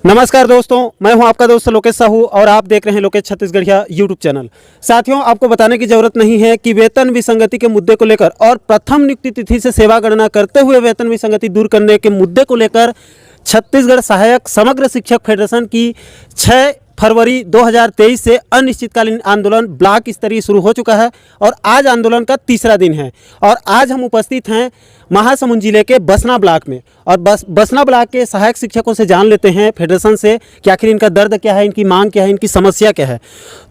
नमस्कार दोस्तों, मैं हूं आपका दोस्त लोकेश साहू और आप देख रहे हैं लोकेश छत्तीसगढ़िया यूट्यूब चैनल। साथियों, आपको बताने की जरूरत नहीं है कि वेतन विसंगति के मुद्दे को लेकर और प्रथम नियुक्ति तिथि से सेवा गणना करते हुए वेतन विसंगति दूर करने के मुद्दे को लेकर छत्तीसगढ़ सहायक समग्र शिक्षक फेडरेशन की 6 फरवरी 2023 से अनिश्चितकालीन आंदोलन ब्लॉक स्तरीय शुरू हो चुका है और आज आंदोलन का तीसरा दिन है। और आज हम उपस्थित हैं महासमुंद जिले के बसना ब्लॉक में और बसना ब्लॉक के सहायक शिक्षकों से जान लेते हैं फेडरेशन से कि आखिर इनका दर्द क्या है, इनकी मांग क्या है, इनकी समस्या क्या है।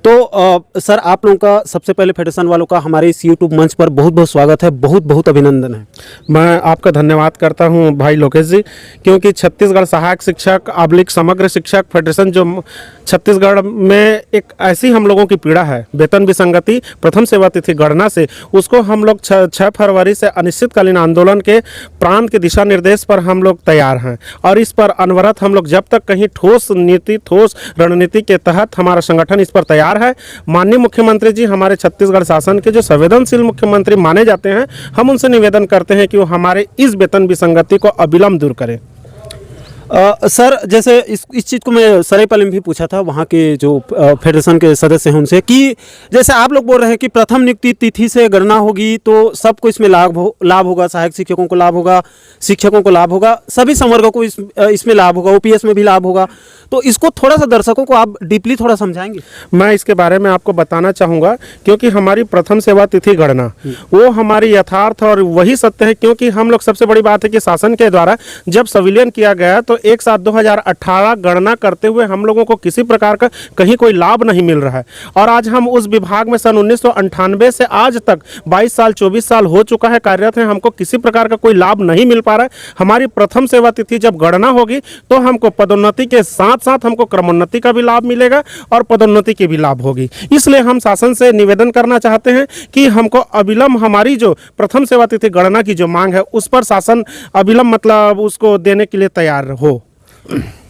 तो सर, आप लोगों का सबसे पहले फेडरेशन वालों का हमारे इस यूट्यूब मंच पर बहुत बहुत स्वागत है, बहुत बहुत अभिनंदन है। मैं आपका धन्यवाद करता हूं भाई लोकेश जी, क्योंकि छत्तीसगढ़ सहायक शिक्षक / समग्र शिक्षक फेडरेशन जो छत्तीसगढ़ में एक ऐसी हम लोगों की पीड़ा है वेतन विसंगति प्रथम सेवा तिथि गणना से, उसको हम लोग 6 फरवरी से अनिश्चितकालीन आंदोलन के प्रांत के दिशा निर्देश पर हम लोग तैयार हैं। और इस पर अनवरत हम लोग जब तक कहीं ठोस नीति ठोस रणनीति के तहत हमारा संगठन इस पर तैयार है। माननीय मुख्यमंत्री जी हमारे छत्तीसगढ़ शासन के जो संवेदनशील मुख्यमंत्री माने जाते हैं, हम उनसे निवेदन करते हैं कि वो हमारे इस वेतन विसंगति को अविलंब दूर करें। सर, जैसे इस चीज़ को मैं सरायपाली में भी पूछा था वहाँ के जो फेडरेशन के सदस्य हैं उनसे कि जैसे आप लोग बोल रहे हैं कि प्रथम नियुक्ति तिथि से गणना होगी तो सबको इसमें लाभ होगा, सहायक शिक्षकों को लाभ होगा, शिक्षकों को लाभ होगा, सभी संवर्गों को इसमें लाभ होगा, ओपीएस में भी लाभ होगा। तो इसको थोड़ा सा दर्शकों को आप डीपली थोड़ा समझाएंगे? मैं इसके बारे में आपको बताना चाहूँगा, क्योंकि हमारी प्रथम सेवा तिथि गणना वो हमारी यथार्थ और वही सत्य है। क्योंकि हम लोग सबसे बड़ी बात है कि शासन के द्वारा जब संविलियन किया गया तो 1/7/2018 गणना करते हुए हम लोगों को किसी प्रकार का कहीं कोई लाभ नहीं मिल रहा है। और आज हम उस विभाग में सन 1998 से आज तक 22 साल 24 साल हो चुका है कार्यरत है, हमको किसी प्रकार का कोई लाभ नहीं मिल पा रहा है। हमारी प्रथम सेवा तिथि जब गणना होगी तो हमको पदोन्नति के साथ साथ हमको क्रमोन्नति का भी लाभ मिलेगा और पदोन्नति की भी लाभ होगी। इसलिए हम शासन से निवेदन करना चाहते हैं कि हमको अविलंब हमारी जो प्रथम सेवा तिथि गणना की जो मांग है उस पर शासन अविलंब मतलब उसको देने के लिए तैयार हो।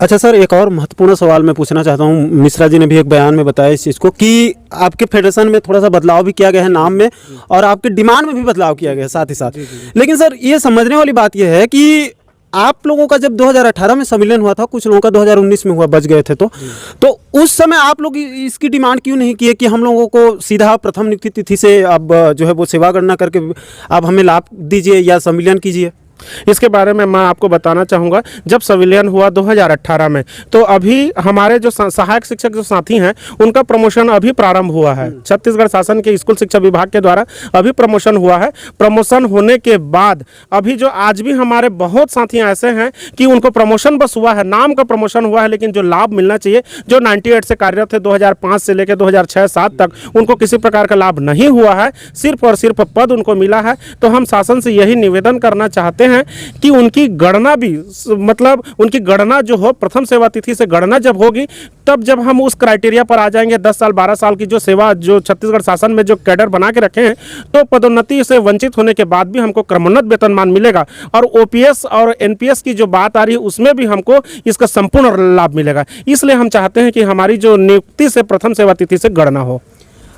अच्छा सर, एक और महत्वपूर्ण सवाल मैं पूछना चाहता हूँ। मिश्रा जी ने भी एक बयान में बताया इस चीज़ को कि आपके फेडरेशन में थोड़ा सा बदलाव भी किया गया है नाम में और आपके डिमांड में भी बदलाव किया गया है साथ ही साथ। लेकिन सर, ये समझने वाली बात यह है कि आप लोगों का जब 2018 में सम्मेलन हुआ था, कुछ लोगों का 2019 में हुआ, बच गए थे, तो उस समय आप लोग इसकी डिमांड क्यों नहीं किए कि हम लोगों को सीधा प्रथम नियुक्ति तिथि से अब जो है वो सेवा गणना करके आप हमें लाभ दीजिए या सम्मेलन कीजिए? इसके बारे में मैं आपको बताना चाहूँगा, जब संविलियन हुआ 2018 में तो अभी हमारे जो सहायक शिक्षक जो साथी हैं उनका प्रमोशन अभी प्रारंभ हुआ है। छत्तीसगढ़ शासन के स्कूल शिक्षा विभाग के द्वारा अभी प्रमोशन हुआ है। प्रमोशन होने के बाद अभी जो आज भी हमारे बहुत साथी ऐसे हैं कि उनको प्रमोशन बस हुआ है, नाम का प्रमोशन हुआ है, लेकिन जो लाभ मिलना चाहिए, जो 98 से कार्यरत थे 2005 से लेकर 2006-07 तक, उनको किसी प्रकार का लाभ नहीं हुआ है, सिर्फ और सिर्फ पद उनको मिला है। तो हम शासन से यही निवेदन करना चाहते हैं कि उनकी गणना भी मतलब उनकी गणना जो हो प्रथम सेवा तिथि से गणना जब होगी तब जब हम उस क्राइटेरिया पर आ जाएंगे 10 साल 12 साल की जो सेवा जो छत्तीसगढ़ शासन में जो कैडर बना के रखे हैं, तो पदोन्नति से वंचित होने के बाद भी हमको क्रमोन्नत वेतनमान मिलेगा और ओपीएस और एनपीएस की जो बात आ रही है उसमें भी हमको इसका संपूर्ण लाभ मिलेगा। इसलिए हम चाहते हैं कि हमारी जो नियुक्ति से प्रथम सेवा तिथि से गणना हो।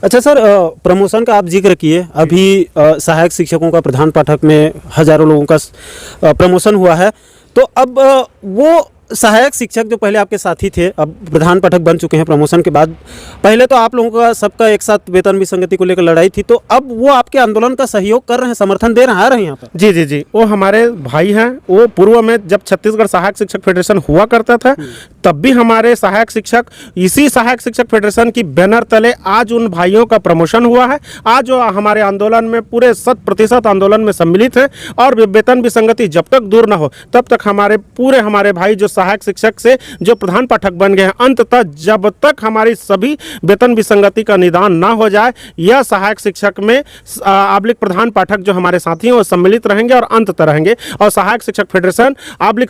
अच्छा सर, प्रमोशन का आप जिक्र किए, अभी सहायक शिक्षकों का प्रधान पाठक में हजारों लोगों का प्रमोशन हुआ है, तो अब वो सहायक शिक्षक जो पहले आपके साथी थे अब प्रधान पाठक बन चुके हैं प्रमोशन के बाद। पहले तो आप लोगों का सबका एक साथ वेतन विसंगति को लेकर लड़ाई थी, तो अब वो आपके आंदोलन का सहयोग कर रहे हैं, समर्थन दे रहे हैं यहाँ पर? जी जी जी, वो हमारे भाई हैं। वो पूर्व में जब छत्तीसगढ़ सहायक शिक्षक फेडरेशन हुआ करता था तब भी हमारे सहायक शिक्षक इसी सहायक शिक्षक फेडरेशन की बैनर तले आज उन भाइयों का प्रमोशन हुआ है। आज वो हमारे आंदोलन में पूरे 100% आंदोलन में सम्मिलित हैं और वेतन विसंगति जब तक दूर न हो तब तक हमारे भाई जो सहायक शिक्षक से जो प्रधान पाठक बन गए हैं, अंततः जब तक हमारी सभी वेतन विसंगति का निदान ना हो जाए, यह सहायक शिक्षक में / प्रधान पाठक जो हमारे साथी हैं वो सम्मिलित रहेंगे और अंततः रहेंगे। और सहायक शिक्षक फेडरेशन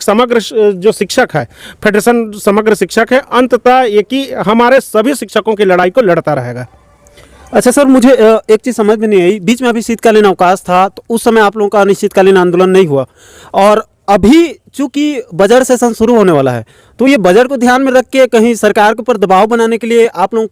/ समग्र जो शिक्षक है फेडरेशन समग्र शिक्षक है, अंततः एक ही हमारे सभी शिक्षकों की लड़ाई को लड़ता रहेगा। अच्छा सर, मुझे एक चीज़ समझ में नहीं आई, बीच में अभी शीतकालीन अवकाश था तो उस समय आप लोगों का अनिश्चितकालीन आंदोलन नहीं हुआ और अभी चूंकि बजट सेशन शुरू होने वाला है, तो ये बजट को ध्यान में रख के कहीं सरकार के ऊपर दबाव बनाने के लिए आप लोग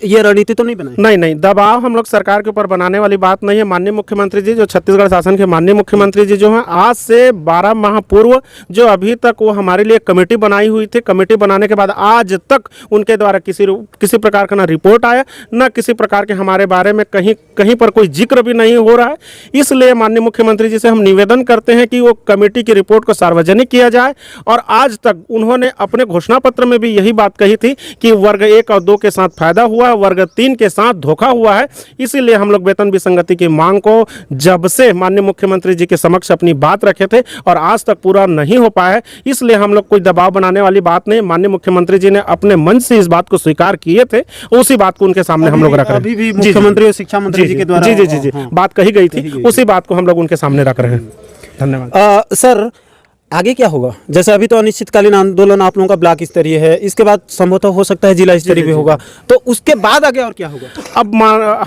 ये रणनीति तो नहीं बनाई? नहीं नहीं, दबाव हम लोग सरकार के ऊपर बनाने वाली बात नहीं है। माननीय मुख्यमंत्री जी, जो छत्तीसगढ़ शासन के माननीय मुख्यमंत्री जी जो हैं, आज से 12 माह पूर्व जो अभी तक वो हमारे लिए कमेटी बनाई हुई थी, कमेटी बनाने के बाद आज तक उनके द्वारा किसी प्रकार का ना रिपोर्ट आया, ना किसी प्रकार के हमारे बारे में कहीं पर कोई जिक्र भी नहीं हो रहा है। इसलिए माननीय मुख्यमंत्री जी से हम निवेदन करते हैं कि वो कमेटी की रिपोर्ट को सार्वजनिक किया जाए। और आज तक उन्होंने अपने घोषणा पत्र में भी यही बात कही थी कि वर्ग 1 और 2 के साथ फायदा हुआ, वर्ग 3 के साथ धोखा हुआ है। इसीलिए हम लोग वेतन विसंगति की मांग को जब से माननीय मुख्यमंत्री जी के समक्ष अपनी बात रखे थे और आज तक पूरा नहीं हो पाया है, इसलिए हम लोग कोई दबाव बनाने वाली बात नहीं। माननीय मुख्यमंत्री जी ने अपने मन से इस बात को स्वीकार किए थे, उसी बात को उनके सामने हम लोग रख रहे हैं। अभी भी मुख्यमंत्री और शिक्षा मंत्री जी के द्वारा जी बात कही गई थी, उसी बात को हम लोग उनके सामने रख रहे हैं। धन्यवाद। सर, आगे क्या होगा? जैसे अभी तो अनिश्चितकालीन आंदोलन आप लोगों का ब्लॉक स्तरीय है, इसके बाद संभवतः हो सकता है जिला स्तरीय भी होगा, तो उसके बाद आगे और क्या होगा? अब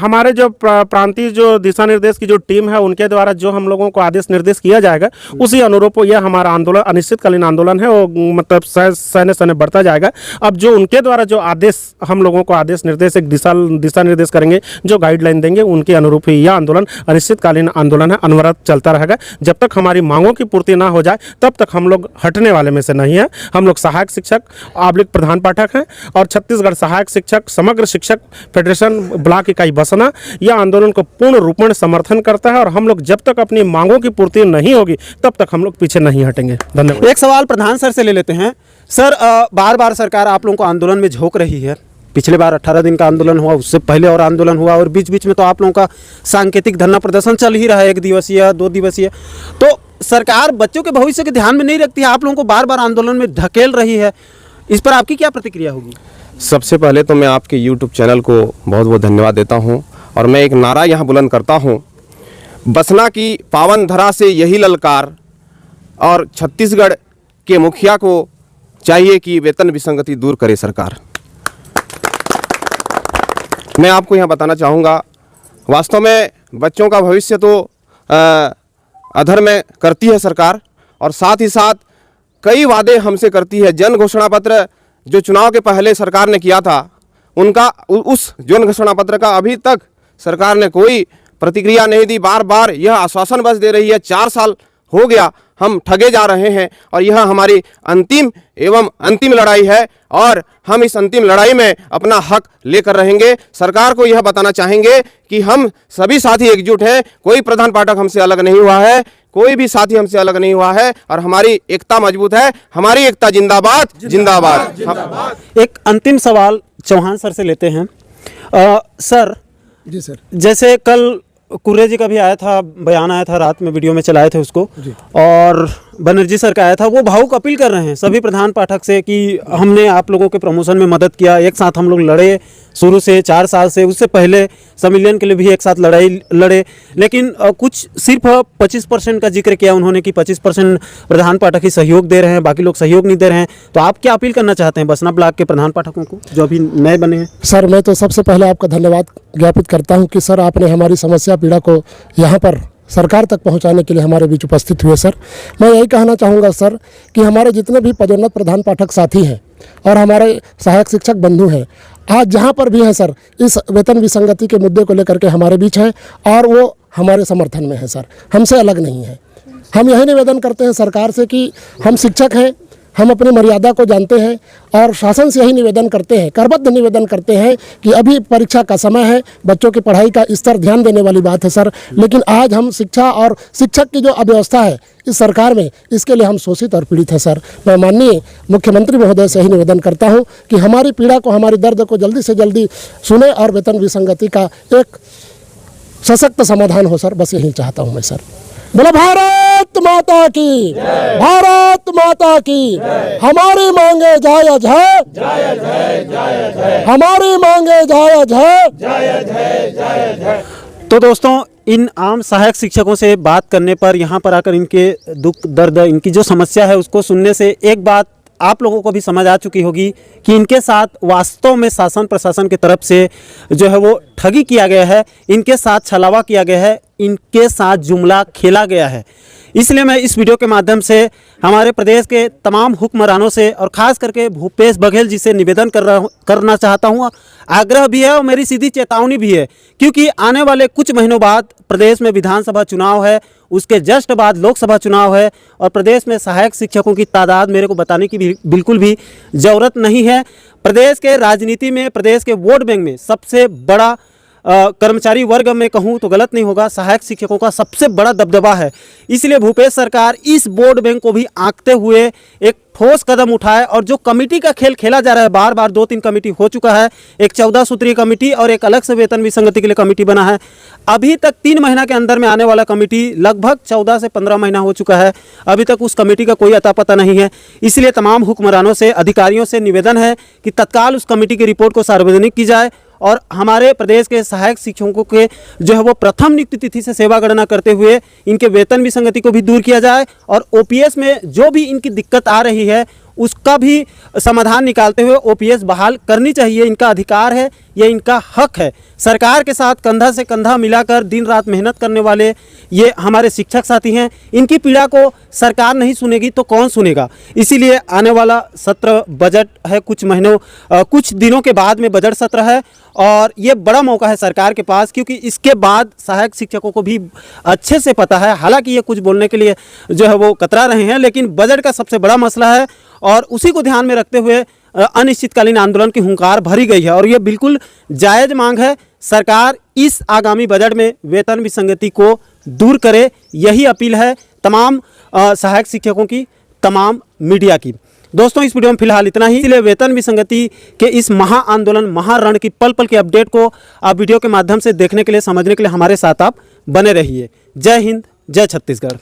हमारे जो प्रांतीय जो दिशा निर्देश की जो टीम है, उनके द्वारा जो हम लोगों को आदेश निर्देश किया जाएगा, उसी अनुरूप यह हमारा आंदोलन अनिश्चितकालीन आंदोलन है, वो मतलब सैन्य बढ़ता जाएगा। अब जो उनके द्वारा जो आदेश हम लोगों को आदेश निर्देश एक दिशा निर्देश करेंगे, जो गाइडलाइन देंगे, उनके अनुरूप ही यह आंदोलन अनिश्चितकालीन आंदोलन है, अनवरत चलता रहेगा। जब तक हमारी मांगों की पूर्ति ना हो जाए तब तक हम लोग हटने वाले में से नहीं है। हम लोग सहायक शिक्षक / प्रधान पाठक हैं और छत्तीसगढ़ सहायक शिक्षक समग्र शिक्षक फेडरेशन ब्लॉक इकाई बसना यह आंदोलन को पूर्ण रूप में समर्थन करता है। और हम लोग जब तक अपनी मांगों की पूर्ति नहीं होगी तब तक हम लोग पीछे नहीं हटेंगे। धन्यवाद। एक सवाल प्रधान सर से ले लेते हैं। सर, बार बार सरकार आप लोगों को आंदोलन में झोंक रही है। पिछले बार 18 दिन का आंदोलन हुआ, उससे पहले और आंदोलन हुआ, और बीच बीच में तो आप लोगों का सांकेतिक धरना प्रदर्शन चल ही रहा है, 1 दिवसीय 2 दिवसीय। तो सरकार बच्चों के भविष्य के ध्यान में नहीं रखती है, आप लोगों को बार बार आंदोलन में ढकेल रही है। इस पर आपकी क्या प्रतिक्रिया होगी? सबसे पहले तो मैं आपके यूट्यूब चैनल को बहुत बहुत धन्यवाद देता हूं और मैं एक नारा यहाँ बुलंद करता हूं, बसना की पावन धरा से यही ललकार। और छत्तीसगढ़ के मुखिया को चाहिए कि वेतन विसंगति दूर करे सरकार। मैं आपको यहाँ बताना चाहूँगा, वास्तव में बच्चों का भविष्य तो अधर में करती है सरकार, और साथ ही साथ कई वादे हमसे करती है। जन घोषणा पत्र जो चुनाव के पहले सरकार ने किया था, उनका उस जन घोषणा पत्र का अभी तक सरकार ने कोई प्रतिक्रिया नहीं दी। बार बार यह आश्वासन बस दे रही है। 4 साल हो गया हम ठगे जा रहे हैं और यह हमारी अंतिम लड़ाई है और हम इस अंतिम लड़ाई में अपना हक लेकर रहेंगे। सरकार को यह बताना चाहेंगे कि हम सभी साथी एकजुट हैं, कोई प्रधान पाठक हमसे अलग नहीं हुआ है, कोई भी साथी हमसे अलग नहीं हुआ है और हमारी एकता मजबूत है। हमारी एकता जिंदाबाद जिंदाबाद। एक अंतिम सवाल चौहान सर से लेते हैं। सर जी सर, जैसे कल कुर्रे जी का भी आया था, बयान आया था, रात में वीडियो में चलाए थे उसको, और बनर्जी सर का आया था, वो भावुक अपील कर रहे हैं सभी प्रधान पाठक से कि हमने आप लोगों के प्रमोशन में मदद किया, एक साथ हम लोग लड़े शुरू से 4 साल से, उससे पहले संविलियन के लिए भी एक साथ लड़े, लेकिन कुछ सिर्फ 25% का जिक्र किया उन्होंने कि 25% प्रधान पाठक ही सहयोग दे रहे हैं, बाकी लोग सहयोग नहीं दे रहे हैं। तो आप क्या अपील करना चाहते हैं बसना ब्लॉक के प्रधान पाठकों को जो अभी नए बने हैं? सर मैं तो सबसे पहले आपका धन्यवाद ज्ञापित करता हूं कि सर आपने हमारी समस्या पीड़ा को यहाँ पर सरकार तक पहुंचाने के लिए हमारे बीच उपस्थित हुए। सर मैं यही कहना चाहूँगा सर कि हमारे जितने भी पदोन्नत प्रधान पाठक साथी हैं और हमारे सहायक शिक्षक बंधु हैं, आज जहाँ पर भी हैं सर, इस वेतन विसंगति के मुद्दे को लेकर के हमारे बीच हैं और वो हमारे समर्थन में है सर, हमसे अलग नहीं है। हम यही निवेदन करते हैं सरकार से कि हम शिक्षक हैं, हम अपनी मर्यादा को जानते हैं और शासन से यही निवेदन करते हैं, करबद्ध निवेदन करते हैं कि अभी परीक्षा का समय है, बच्चों की पढ़ाई का स्तर ध्यान देने वाली बात है सर, लेकिन आज हम शिक्षा और शिक्षक की जो अव्यवस्था है इस सरकार में, इसके लिए हम शोषित और पीड़ित हैं सर। मैं माननीय मुख्यमंत्री महोदय से यही निवेदन करता हूं कि हमारी पीड़ा को, हमारी दर्द को जल्दी से जल्दी सुने और वेतन विसंगति का एक सशक्त समाधान हो सर, बस यही चाहता हूँ मैं सर। बोलो भारत माता की, भारत माता की। हमारी मांगे जायज है, हमारी मांगे जायज है। तो दोस्तों, इन आम सहायक शिक्षकों से बात करने पर, यहाँ पर आकर इनके दुख दर्द, इनकी जो समस्या है उसको सुनने से एक बात आप लोगों को भी समझ आ चुकी होगी कि इनके साथ वास्तव में शासन प्रशासन की तरफ से जो है वो ठगी किया गया है, इनके साथ छलावा किया गया है, इनके साथ जुमला खेला गया है। इसलिए मैं इस वीडियो के माध्यम से हमारे प्रदेश के तमाम हुक्मरानों से और ख़ास करके भूपेश बघेल जी से निवेदन करना चाहता हूँ, आग्रह भी है और मेरी सीधी चेतावनी भी है, क्योंकि आने वाले कुछ महीनों बाद प्रदेश में विधानसभा चुनाव है, उसके जस्ट बाद लोकसभा चुनाव है और प्रदेश में सहायक शिक्षकों की तादाद मेरे को बताने की भी बिल्कुल भी ज़रूरत नहीं है। प्रदेश के राजनीति में, प्रदेश के वोट बैंक में सबसे बड़ा कर्मचारी वर्ग में कहूँ तो गलत नहीं होगा, सहायक शिक्षकों का सबसे बड़ा दबदबा है। इसलिए भूपेश सरकार इस वोट बैंक को भी आंकते हुए एक ठोस कदम उठाए और जो कमेटी का खेल खेला जा रहा है, बार बार 2-3 कमेटी हो चुका है, एक 14 सूत्रीय कमेटी और एक अलग से वेतन विसंगति के लिए कमेटी बना है। अभी तक 3 महीना के अंदर में आने वाला कमेटी लगभग 14 से 15 महीना हो चुका है, अभी तक उस कमेटी का कोई अता पता नहीं है। इसलिए तमाम हुक्मरानों से, अधिकारियों से निवेदन है कि तत्काल उस कमेटी की रिपोर्ट को सार्वजनिक की जाए और हमारे प्रदेश के सहायक शिक्षकों के जो है वो प्रथम नियुक्ति तिथि से सेवा गणना करते हुए इनके वेतन विसंगति को भी दूर किया जाए और ओपीएस में जो भी इनकी दिक्कत आ रही है उसका भी समाधान निकालते हुए ओपीएस बहाल करनी चाहिए। इनका अधिकार है, ये इनका हक है। सरकार के साथ कंधा से कंधा मिलाकर दिन रात मेहनत करने वाले ये हमारे शिक्षक साथी हैं, इनकी पीड़ा को सरकार नहीं सुनेगी तो कौन सुनेगा। इसीलिए आने वाला सत्र बजट है, कुछ दिनों के बाद में बजट सत्र है और ये बड़ा मौका है सरकार के पास, क्योंकि इसके बाद सहायक शिक्षकों को भी अच्छे से पता है, हालांकि ये कुछ बोलने के लिए जो है वो कतरा रहे हैं, लेकिन बजट का सबसे बड़ा मसला है और उसी को ध्यान में रखते हुए अनिश्चितकालीन आंदोलन की हुंकार भरी गई है और ये बिल्कुल जायज़ मांग है। सरकार इस आगामी बजट में वेतन विसंगति को दूर करे, यही अपील है तमाम सहायक शिक्षकों की, तमाम मीडिया की। दोस्तों, इस वीडियो में फिलहाल इतना ही। इसलिए वेतन विसंगति के इस महा आंदोलन, महारण की पल पल के अपडेट को आप वीडियो के माध्यम से देखने के लिए, समझने के लिए हमारे साथ आप बने रहिए। जय हिंद, जय छत्तीसगढ़।